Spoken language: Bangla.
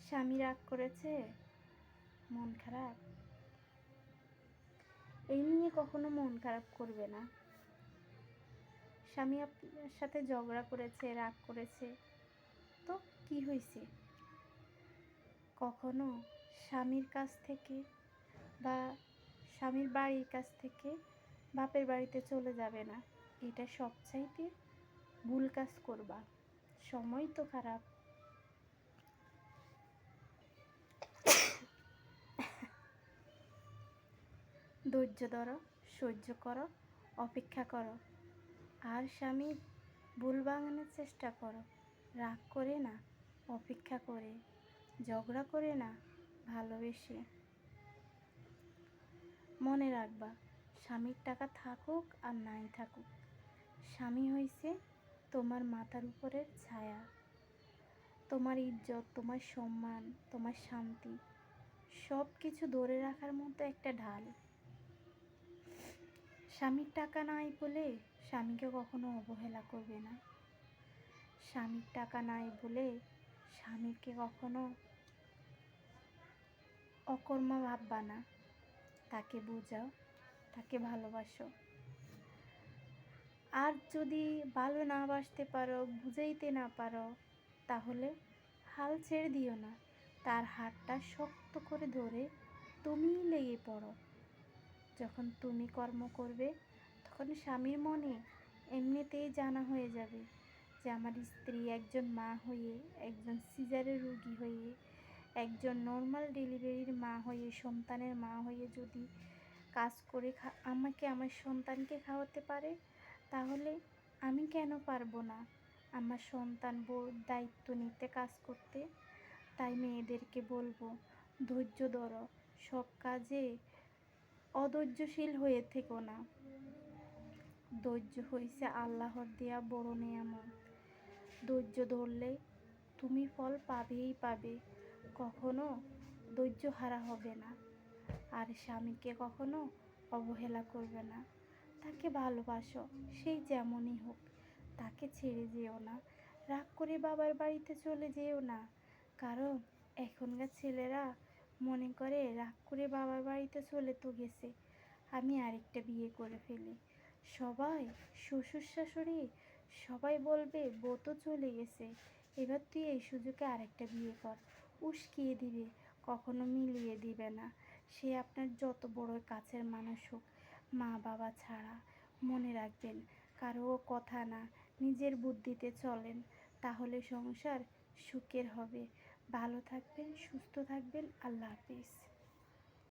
স্বামী রাগ করেছে, মন খারাপ, এই নিয়ে কখনো মন খারাপ করবে না। স্বামী আপনার সাথে ঝগড়া করেছে, রাগ করেছে, তো কি হয়েছে? কখনো স্বামীর কাছ থেকে বা স্বামীর বাড়ির কাছ থেকে বাপের বাড়িতে চলে যাবে না। এটা সবচাইতে ভুল কাজ করবা। সময় তো খারাপ। ধৈর্য ধরো, সহ্য করো, অপেক্ষা করো, আর স্বামীর ভুল ভাঙানোর চেষ্টা করো। রাগ করে না, অপেক্ষা করে, ঝগড়া করে না, ভালোবেসে। মনে রাখবা, স্বামীর টাকা থাকুক আর নাই থাকুক, স্বামী হইছে তোমার মাথার উপরের ছায়া, তোমার ইজ্জত, তোমার সম্মান, তোমার শান্তি, সব কিছু ধরে রাখার মতো একটা ঢাল। স্বামীর টাকা নাই বলে স্বামীকে কখনো অবহেলা করবে না। স্বামীর টাকা নাই বলে স্বামীকে কখনো অকর্মা ভাববা না। তাকে বোঝাও, তাকে ভালোবাসো। আর যদি ভালো না বাসতে পারো, বুঝাইতে না পারো, তাহলে হাল ছেড়ে দিও না। তার হাতটা শক্ত করে ধরে তুমিই লেগে পড়ো। যখন তুমি কর্ম করবে, তখন স্বামীর মনে এমনিতেই জানা হয়ে যাবে যে আমার স্ত্রী একজন মা হয়ে, একজন সিজারের রোগী হয়ে, একজন নর্মাল ডেলিভারির মা হয়ে, সন্তানের মা হয়ে যদি কাজ করে আমাকে, আমার সন্তানকে খাওয়াতে পারে, তাহলে আমি কেন পারবো না আমার সন্তান বউর দায়িত্ব নিতে, কাজ করতে? তাই মেয়েদেরকে বলবো, ধৈর্য ধরো, সব কাজে অধৈর্যশীল হয়ে থেকো না। ধৈর্য হইছে আল্লাহর দেয়া বড় নেয়ামত। ধৈর্য ধরলে তুমি ফল পাবেই পাবে, কখনো ধৈর্য হারা হবে না। আর স্বামীকে কখনো অবহেলা করবে না। তাকে ভালোবাসো, সেই যেমনই হোক। তাকে ছেড়ে যেও না। রাগ করে বাবার বাড়িতে চলে যেও না। কারণ এখনকার ছেলেরা মনে করে রাগ করে বাবার বাড়িতে চলে তো গেছে, আমি আরেকটা বিয়ে করে ফেলি। সবাই, শ্বশুর শাশুড়ি সবাই বলবে বউ তো চলে গেছে, এবার তুই এই সুযোগে আরেকটা বিয়ে কর। উস্কিয়ে দিবে, কখনো মিলিয়ে দিবে না। সে আপনার যত বড় কাছের মানুষ হোক, মা বাবা ছাড়া। মনে রাখবেন, কারো কথা না, নিজের বুদ্ধিতে চলেন, তাহলে সংসার সুখের হবে। ভালো থাকবেন, সুস্থ থাকবেন। আল্লাহ হাফেজ।